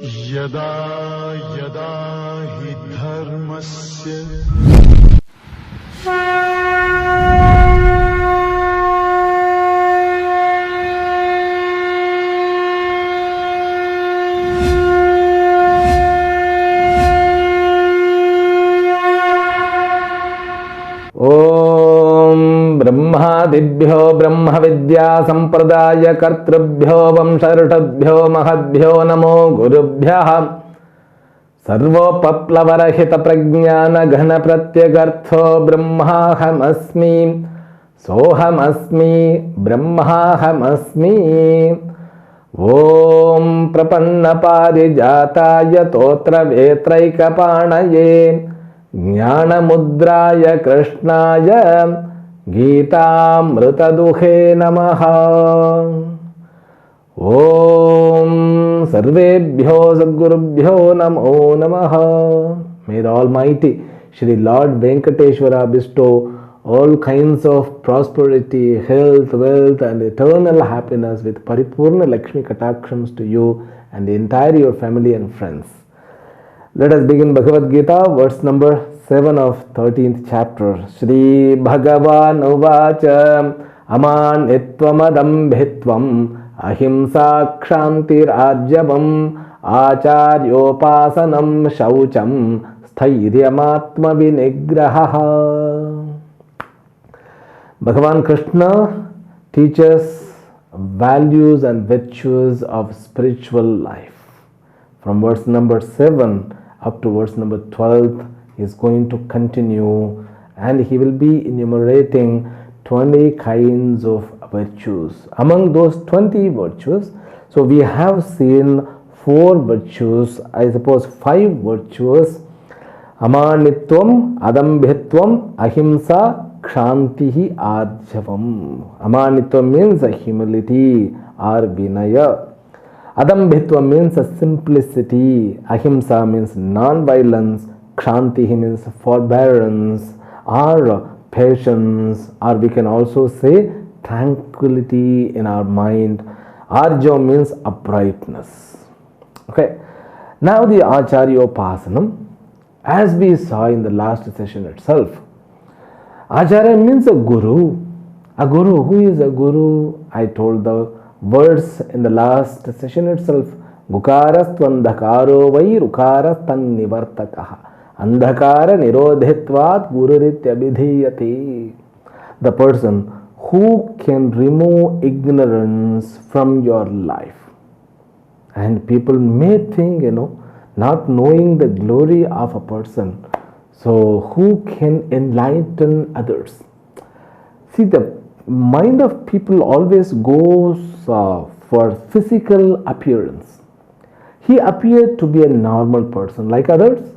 यदा यदा हि धर्मस्य ब्रह्मादिभ्यो ब्रह्म विद्या संप्रदाय कर्तृभ्यो वंशऋषभ्यो महद्भ्यो नमो गुरुभ्यः सर्वोपप्लवरहित प्रज्ञान घन प्रत्यगर्थो ब्रह्माहमस्मि सोहमस्मि ब्रह्माहमस्मि। ओम प्रपन्न पारिजाताय तोत्र वेत्रैकपाणये ज्ञानमुद्राय कृष्णाय गीतामृतदुहे नमः। ओम सर्वेभ्यो सद्गुरुभ्यो नमो नमः। May the Almighty Shri Lord Venkateshwara bestow all kinds of prosperity, health, wealth and eternal happiness with Paripurna Lakshmi Katakshams to you and the entire your family and friends. Let us begin Bhagavad Gita, verse number 7 of 13th chapter. Shri Bhagavan Uvacha Amanitvamadambhitvam Ahimsa Kshantirajyavam Acharyopasanam Shaucham Sthairyamaatma Vinigraha. Bhagavan Krishna teaches values and virtues of spiritual life. From verse number 7 up to verse number 12, he is going to continue and he will be enumerating 20 kinds of virtues. Among those 20 virtues, so we have seen 4 virtues, I suppose 5 virtues: Amanitvam, Adambhitvam, Ahimsa, Kshantihi, Arjavam. Amanitvam means humility or Vinaya. Adambhitva means simplicity. Ahimsa means non-violence. Kshantihi means forbearance or patience, or we can also say tranquility in our mind. Arjo means uprightness. Okay. Now the Acharyopasanam, as we saw in the last session itself. Acharya means a guru. A guru. Who is a guru? I told the words in the last session itself. Gukarastvandhakaro vai rukarastan nivartakaha andhakara nirodhitvat gururityabhidhiyati. The person who can remove ignorance from your life. And people may think, not knowing the glory of a person, so who can enlighten others? See, the mind of people always goes for physical appearance. He appeared to be a normal person like others.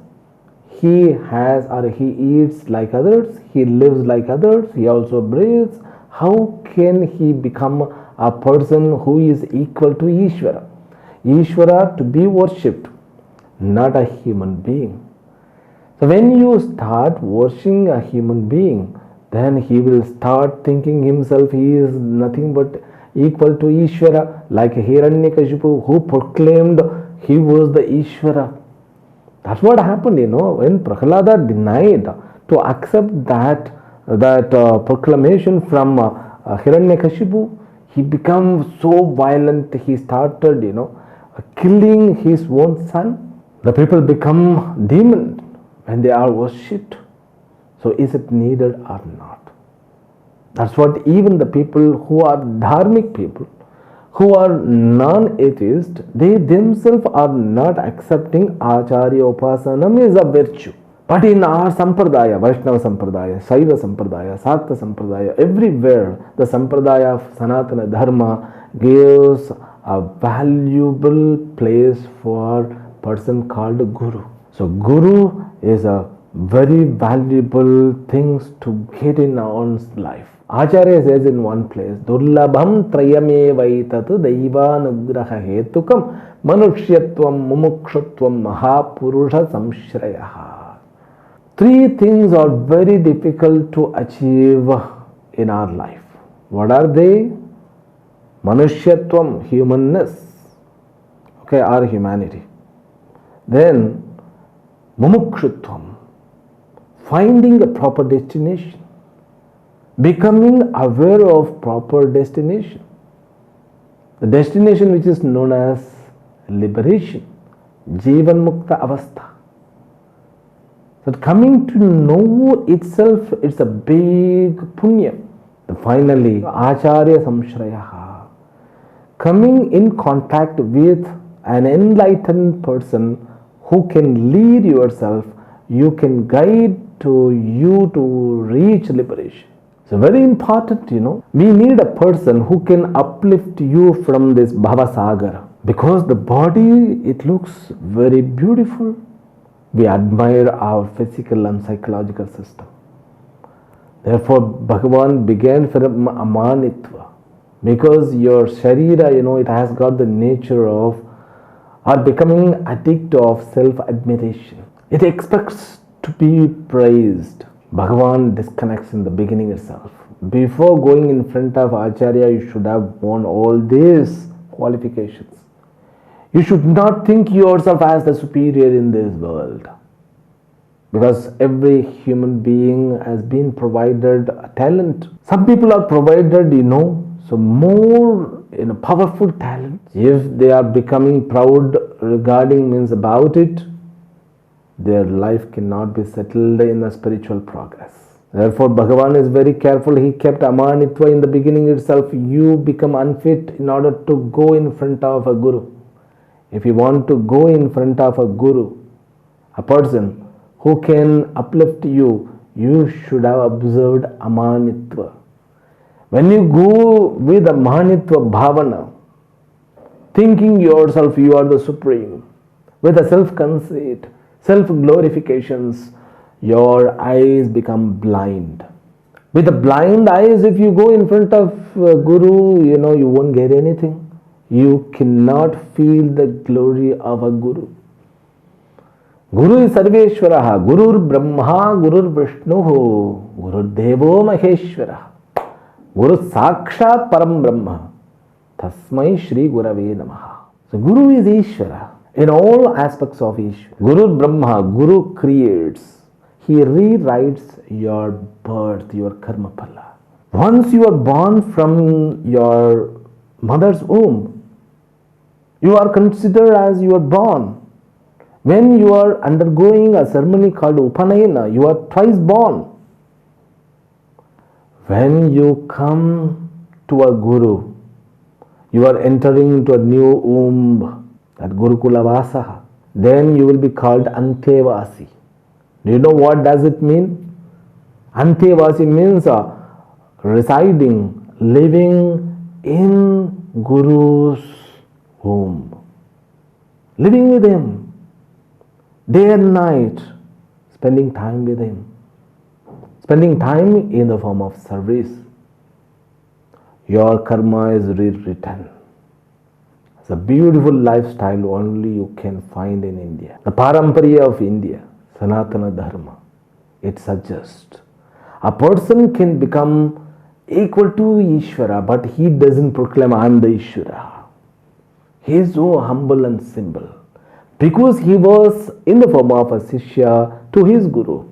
He has or he eats like others. He lives like others. He also breathes. How can he become a person who is equal to Ishvara? Ishvara to be worshipped, not a human being. So when you start worshipping a human being, then he will start thinking himself he is nothing but equal to Ishvara, like Hiranyakashipu, who proclaimed he was the Ishvara. That's what happened, when Prahlada denied to accept that proclamation from Hiranyakashipu, he became so violent, he started, killing his own son. The people become demons when they are worshipped. So is it needed or not? That's what even the people who are dharmic people, who are non-atheist, they themselves are not accepting Acharyopasanam is a virtue. But in our Sampradaya, Vaishnava Sampradaya, Shaiva Sampradaya, Sakta Sampradaya, everywhere the Sampradaya of Sanatana Dharma gives a valuable place for person called Guru. So Guru is a very valuable things to get in one's life. Acharya says in one place, Durlabham trayamevaitat daivanugraha hetukam manushyatvam mumukshutvam mahapurusha samshrayaha. 3 things are very difficult to achieve in our life. What are they? Manushyatvam, humanness, okay, or humanity. Then mumukshutvam, finding a proper destination, becoming aware of proper destination, the destination which is known as liberation, Jivan Mukta Avastha. That coming to know itself, it's a big punya. Finally, Acharya Samshrayaha, coming in contact with an enlightened person who can lead yourself, you can guide to you to reach liberation. So very important, we need a person who can uplift you from this Bhavasagar, because the body, it looks very beautiful. We admire our physical and psychological system. Therefore, Bhagavan began from amanitva, because your sharira, it has got the nature of or becoming addict of self-admiration. It expects to be praised. Bhagavan disconnects in the beginning itself. Before going in front of Acharya, you should have won all these qualifications. You should not think yourself as the superior in this world, because every human being has been provided a talent. Some people are provided, so more powerful talent. If they are becoming proud regarding means about it, their life cannot be settled in the spiritual progress. Therefore, Bhagavan is very careful. He kept amanitva in the beginning itself. You become unfit in order to go in front of a guru. If you want to go in front of a guru, a person who can uplift you, you should have observed amanitva. When you go with a manitva bhavana, thinking yourself you are the supreme, with a self-conceit, self-glorifications, your eyes become blind. With the blind eyes, if you go in front of a guru, you won't get anything. You cannot feel the glory of a guru. Guru is Sarveshwaraha, Gurur Brahma, Gurur Vishnuhu, Gurur Devo Maheshwaraha, Guru Sakshat Param Brahma, Tasmai Shri Gurave Namaha. So Guru is Ishvara in all aspects of Ishvara. Guru Brahma, Guru creates. He rewrites your birth, your karma phala. Once you are born from your mother's womb, you are considered as you are born. When you are undergoing a ceremony called Upanayana, you are twice born. When you come to a guru, you are entering into a new womb, that Gurukula Vasaha. Then you will be called Antevasi. Do you know what does it mean? Antevasi means residing, living in Guru's womb. Living with him, day and night, spending time with him. Spending time in the form of service. Your karma is rewritten. It's a beautiful lifestyle only you can find in India. The Paramparya of India, Sanatana Dharma, it suggests a person can become equal to Ishvara, but he doesn't proclaim I am the Ishvara. He is so humble and simple because he was in the form of a Sishya to his Guru.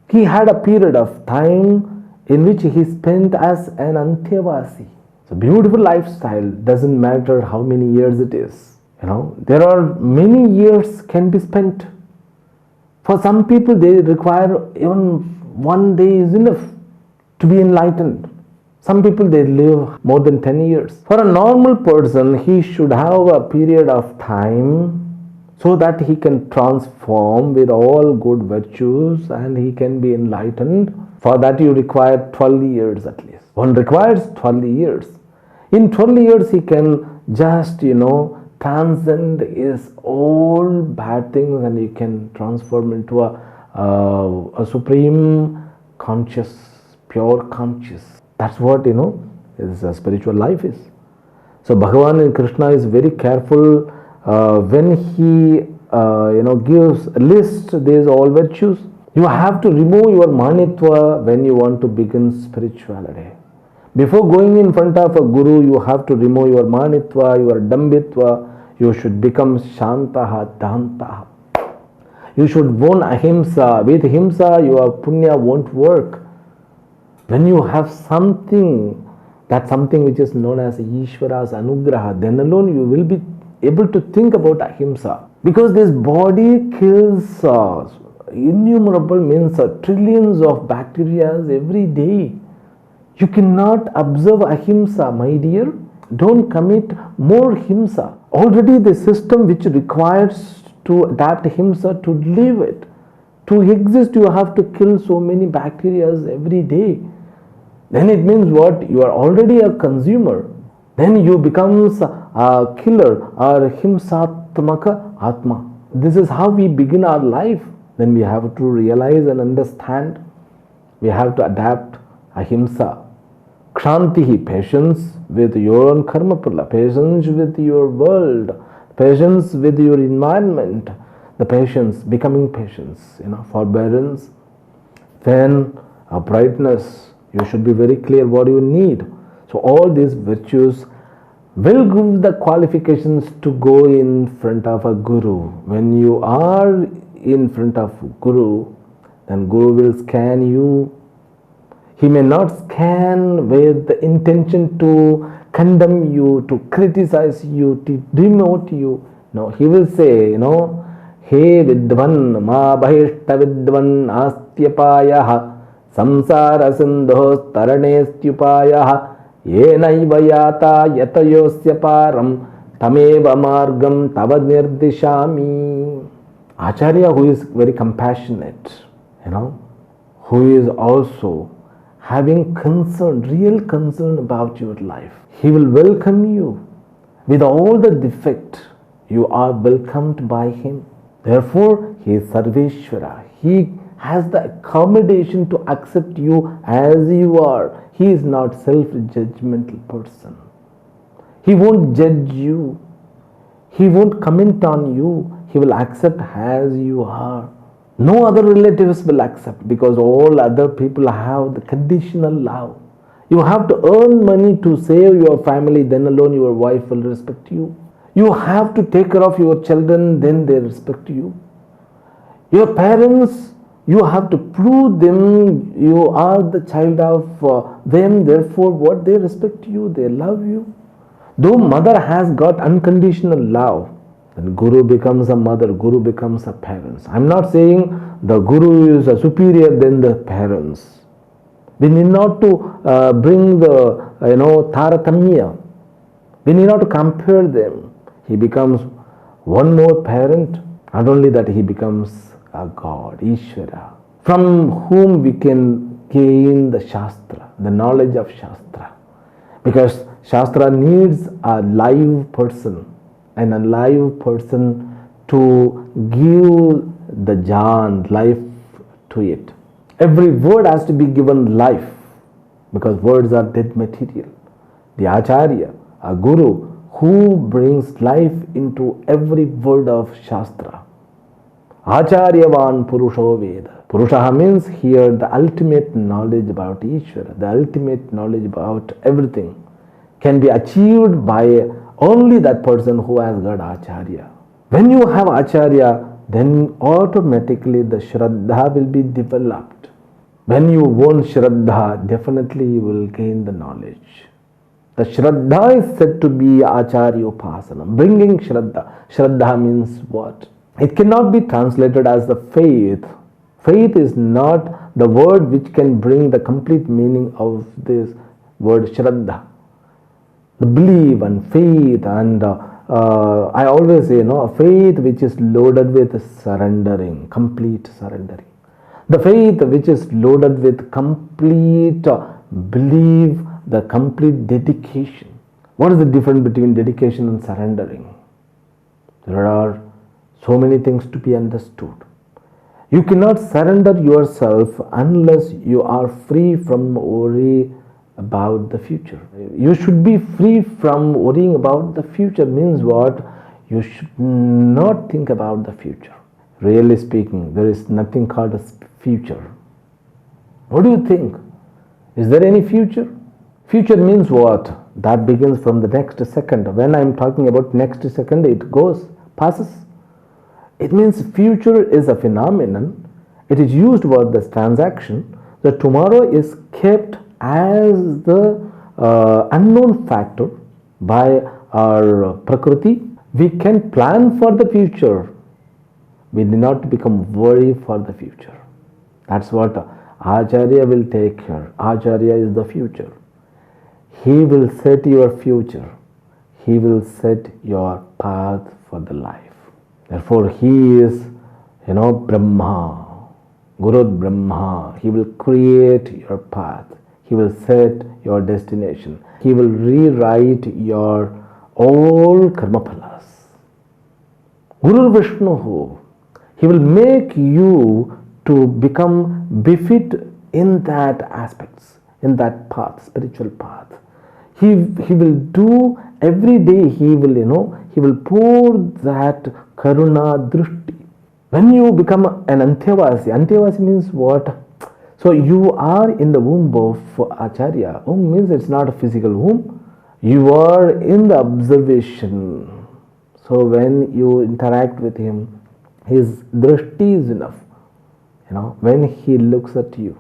He had a period of time in which he spent as an Antyavasi. So beautiful lifestyle, doesn't matter how many years it is. There are many years can be spent. For some people, they require even one day is enough to be enlightened. Some people, they live more than 10 years. For a normal person, he should have a period of time so that he can transform with all good virtues and he can be enlightened. For that you require 12 years at least. One requires 12 years. In 12 years he can just, transcend his all bad things and he can transform into a supreme conscious, pure conscious. That's what, is a spiritual life is. So Bhagavan and Krishna is very careful when he gives a list these all virtues. You have to remove your manitva when you want to begin spirituality. Before going in front of a guru, you have to remove your manitva, your dambitva, You should become Shantaha Dantaha. You should want ahimsa. With himsa, your punya won't work. When you have something, that something which is known as Ishvara's anugraha, then alone you will be able to think about ahimsa. Because this body kills innumerable means trillions of bacteria every day. You cannot observe ahimsa, my dear. Don't commit more himsa. Already the system which requires to adapt himsa to live it, to exist, you have to kill so many bacteria every day. Then it means what? You are already a consumer. Then you becomes a killer or himsatmaka atma. This is how we begin our life. Then we have to realize and understand. We have to adapt ahimsa. Kshantihi, patience with your own karma pula, patience with your world, patience with your environment, the patience, becoming patience, forbearance, then uprightness. You should be very clear what you need. So all these virtues will give the qualifications to go in front of a guru. When you are in front of guru, then guru will scan you. He may not scan with the intention to condemn you, to criticize you, to demote you. No, he will say, He vidvan ma bahishta vidvan astyapayah samsara sindhos taranestyupayah yenaiva yata yatayosya param tameva margam tavad nirdishami. Acharya, who is very compassionate, who is also having concern, real concern about your life. He will welcome you with all the defect. You are welcomed by him. Therefore, he is Sarveshwara. He has the accommodation to accept you as you are. He is not self-judgmental person. He won't judge you. He won't comment on you. He will accept as you are. No other relatives will accept, because all other people have the conditional love. You have to earn money to save your family, then alone your wife will respect you. You have to take care of your children, then they respect you. Your parents, you have to prove them you are the child of them, therefore what, they respect you, they love you. Though mother has got unconditional love, then guru becomes a mother, guru becomes a parents. I am not saying the guru is superior than the parents. We need not to bring the taratamya. We need not to compare them. He becomes one more parent. Not only that, he becomes a God, Ishvara, from whom we can gain the Shastra, the knowledge of Shastra. Because Shastra needs a live person, and a live person to give the Jan, life to it. Every word has to be given life, because words are dead material. The Acharya, a Guru, who brings life into every word of Shastra. Acharyavan Purusho Veda. Purusha means here the ultimate knowledge about Ishvara, the ultimate knowledge about everything can be achieved by only that person who has got Acharya. When you have Acharya, then automatically the Shraddha will be developed. When you want Shraddha, definitely you will gain the knowledge. The Shraddha is said to be Acharya Upasana, bringing Shraddha. Shraddha means what? It cannot be translated as the faith. Faith is not the word which can bring the complete meaning of this word Shraddha. The belief and faith, and I always say, a faith which is loaded with surrendering, complete surrendering. The faith which is loaded with complete belief, the complete dedication. What is the difference between dedication and surrendering? There are so many things to be understood. You cannot surrender yourself unless you are free from worry about the future. You should be free from worrying about the future. Means what? You should not think about the future. Really speaking, there is nothing called a future. What do you think? Is there any future? Future means what? That begins from the next second. When I'm talking about next second, it goes, passes. It means future is a phenomenon. It is used for this transaction. The tomorrow is kept as the unknown factor by our Prakriti. We can plan for the future. We need not become worried for the future. That's what Acharya will take care. Acharya is the future. He will set your future. He will set your path for the life. Therefore, he is, Brahma, Guru Brahma. He will create your path. He will set your destination. He will rewrite your all karma phalas. Guru Vishnu, he will make you to become befit in that aspects, in that path, spiritual path. He will do every day, he will pour that karuna drishti. When you become an Antyavasi means what? So you are in the womb of Acharya. Womb means it's not a physical womb. You are in the observation. So when you interact with him, his drishti is enough. When he looks at you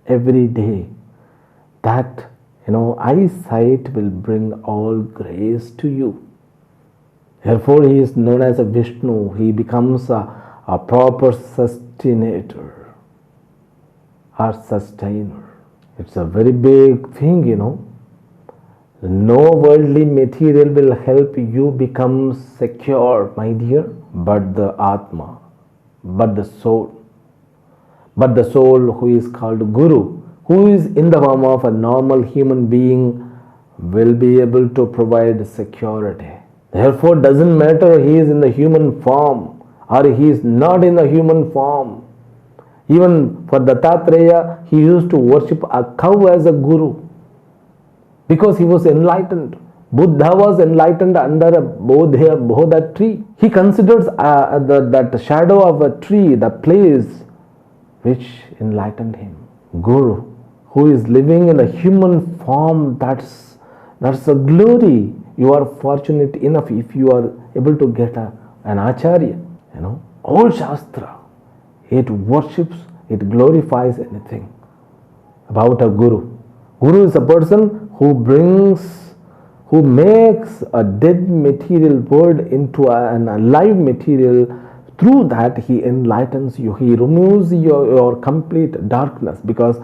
every day, that eyesight will bring all grace to you. Therefore, he is known as a Vishnu. He becomes a proper sustinator or sustainer. It's a very big thing, No worldly material will help you become secure, my dear, but the Atma, but the soul. But the soul who is called Guru, who is in the form of a normal human being, will be able to provide security. Therefore, doesn't matter he is in the human form or he is not in the human form. Even for Dattatreya, he used to worship a cow as a guru because he was enlightened. Buddha was enlightened under a Bodha tree. He considers that shadow of a tree the place which enlightened him. Guru, who is living in a human form, that's a glory. You are fortunate enough if you are able to get an Acharya. All Shastra, it worships, it glorifies anything about a Guru. Guru is a person who makes a dead material world into an alive material. Through that, he enlightens you. He removes your complete darkness, because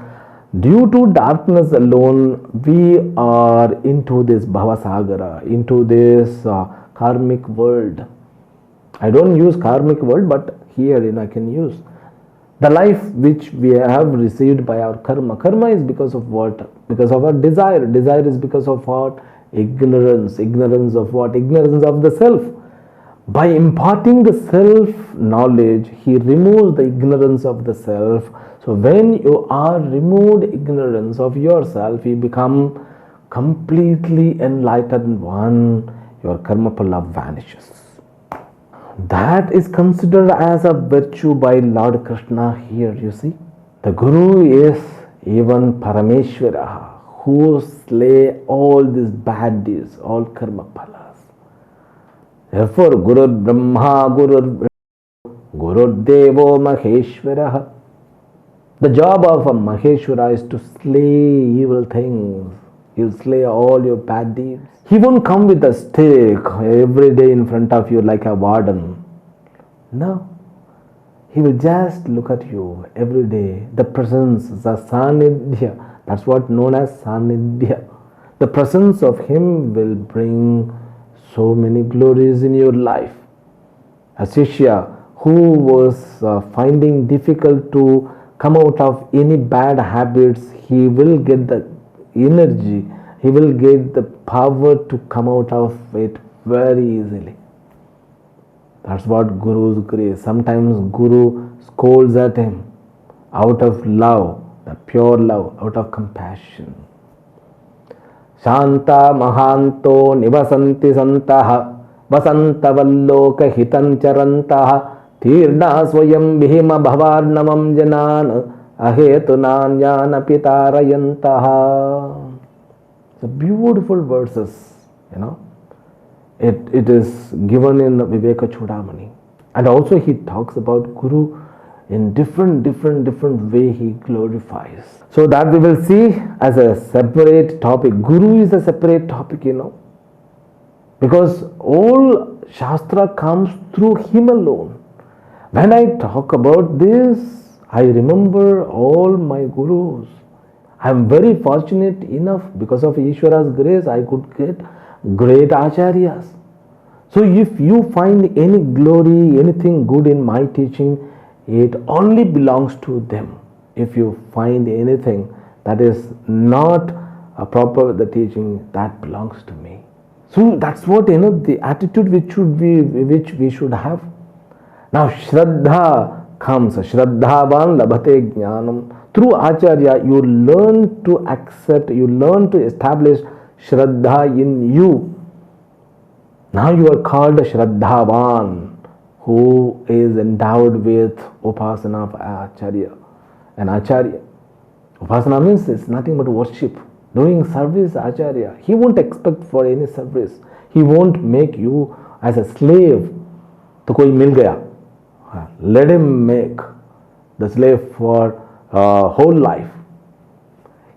due to darkness alone, we are into this Bhavasagara, into this karmic world. I don't use karmic world, but here I can use the life which we have received by our karma. Karma is because of what? Because of our desire. Desire is because of what? Ignorance. Ignorance of what? Ignorance of the self. By imparting the self knowledge, he removes the ignorance of the self. So when you are removed ignorance of yourself, you become completely enlightened one. Your karma phala vanishes. That is considered as a virtue by Lord Krishna here, you see. The Guru is even Parameshwara, who slay all these bad deeds, all karma phalas. Therefore, Guru Brahma, Guru Devo Maheshwara. The job of a Maheshwara is to slay evil things. He will slay all your bad deeds. He won't come with a stick every day in front of you like a warden. No. He will just look at you every day. The presence, the Sanidhya, that's what known as Sanidhya. The presence of him will bring so many glories in your life. A Shishya who was finding difficult to come out of any bad habits, he will get the energy, he will get the power to come out of it very easily. That's what Guru's grace. Sometimes Guru scolds at him out of love, the pure love, out of compassion. Shanta Mahanto Nivasanti Santaha Vasantavalloka Hitancharantaha Tirna Swayam Bhima Bhavarnamam Janan Ahetunanyana Pitarayantaha. The beautiful verses, you know. It is given in Viveka Chudamani. And also he talks about Guru in different way he glorifies. So that we will see as a separate topic. Guru is a separate topic, you know. Because all Shastra comes through him alone. When I talk about this, I remember all my Gurus. I am very fortunate enough, because of Ishwara's grace, I could get great Acharyas. So if you find any glory, anything good in my teaching, it only belongs to them. If you find anything that is not proper the teaching, that belongs to me. So that's what, you know, the attitude which we should have. Now Shraddha comes. Shraddhavan labhate jnanam. Through Acharya, you learn to accept, you learn to establish Shraddha in you. Now you are called Shraddhavan, who is endowed with Upasana of Acharya. An Acharya. Upasana means it's nothing but worship. Doing service, Acharya. He won't expect for any service. He won't make you as a slave. To koi mil gaya. Let him make the slave for whole life.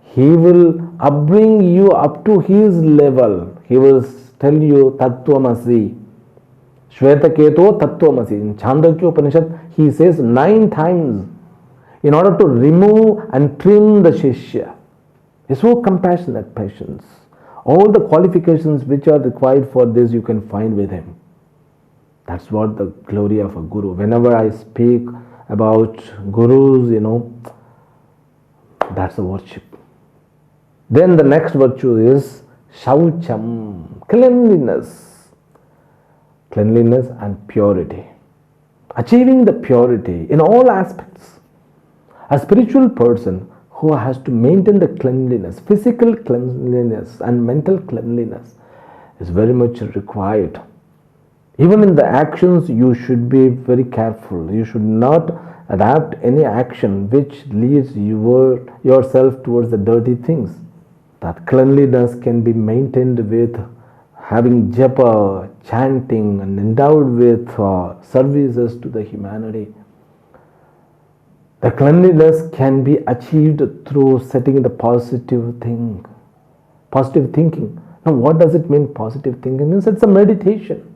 He will upbring you up to his level. He will tell you Tattvamasi. Shvetaketo Tattvamasi. In Chandogya Upanishad, he says 9 times in order to remove and trim the Shishya. He's so compassionate, patience. All the qualifications which are required for this you can find with him. That's what the glory of a Guru. Whenever I speak about Gurus, you know, that's a worship. Then the next virtue is Shaucham, cleanliness. Cleanliness and purity. Achieving the purity in all aspects. A spiritual person who has to maintain the cleanliness, physical cleanliness and mental cleanliness is very much required. Even in the actions, you should be very careful. You should not adapt any action which leads yourself towards the dirty things. That cleanliness can be maintained with having japa, chanting, and endowed with services to the humanity. The cleanliness can be achieved through setting the positive thing. Positive thinking. Now, what does it mean, positive thinking? It means it's a meditation.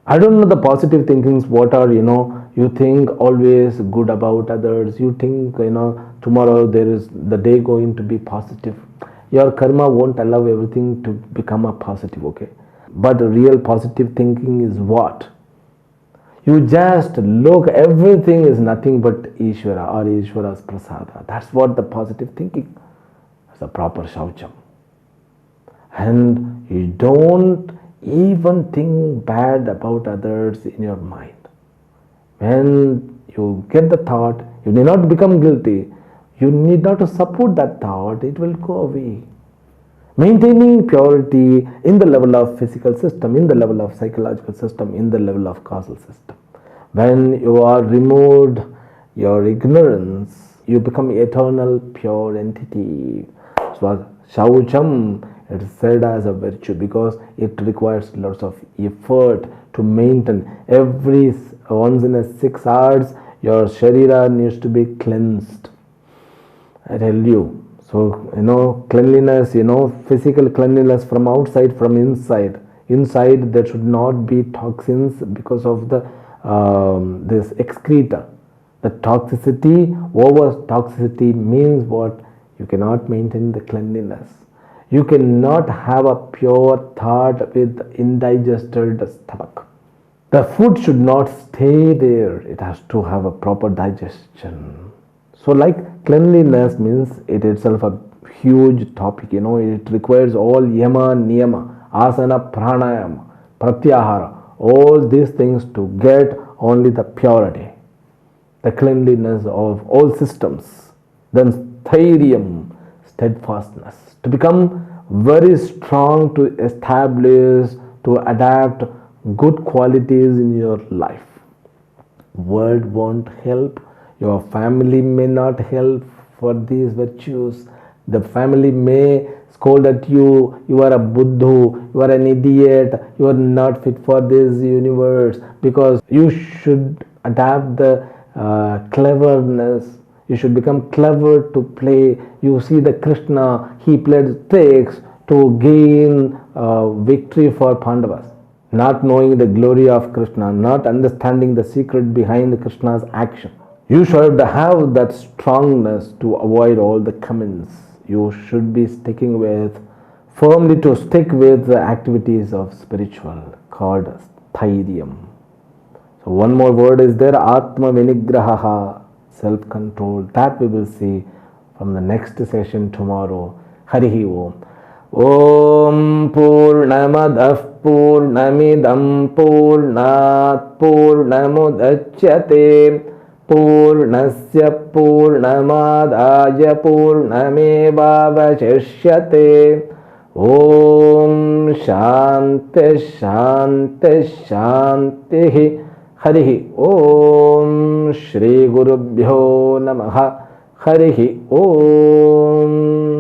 I don't know the positive thinkings, what are, you know, you think always good about others. You think, you know, tomorrow there is the day going to be positive. Your karma won't allow everything to become a positive, okay? But real positive thinking is what? You just look, everything is nothing but Ishvara or Ishvara's prasada. That's what the positive thinking is, a proper shaucham. And you don't even think bad about others in your mind. When you get the thought, you need not become guilty. You need not to support that thought, it will go away. Maintaining purity in the level of physical system, in the level of psychological system, in the level of causal system. When you are removed your ignorance, you become eternal pure entity. So Shaucham, it is said as a virtue because it requires lots of effort to maintain. Every once in a 6 hours, your sharira needs to be cleansed. I tell you. So, you know, cleanliness, you know, physical cleanliness from outside, from inside. Inside, there should not be toxins because of the this excreta. The toxicity, over toxicity means what? You cannot maintain the cleanliness. You cannot have a pure thought with indigested stomach. The food should not stay there. It has to have a proper digestion. So like cleanliness means it itself a huge topic, you know, it requires all yama, niyama, asana, pranayama, pratyahara, all these things to get only the purity, the cleanliness of all systems. Then thairiam, steadfastness, to become very strong, to establish, to adapt good qualities in your life. World won't help, your family may not help for these virtues, The family may scold at you, you are a buddhu, you are an idiot, you are not fit for this universe, because you should adapt the cleverness. You should become clever to play. You see the Krishna, he played tricks to gain victory for Pandavas. Not knowing the glory of Krishna, not understanding the secret behind Krishna's action. You should have that strongness to avoid all the comments. You should be firmly to stick with the activities of spiritual called Thairyam. So one more word is there, Atma Vinigraha, self-control. That we will see from the next session tomorrow. Harihi Om. Om Purnamadah Purnamidam Purnat Purnamudachyate Purnasya Purnamadaya Purnamevavashishyate. Om Shanti Shanti Shanti. Harihi Om. Shri Gurubhyo Namaha. Harihi Om.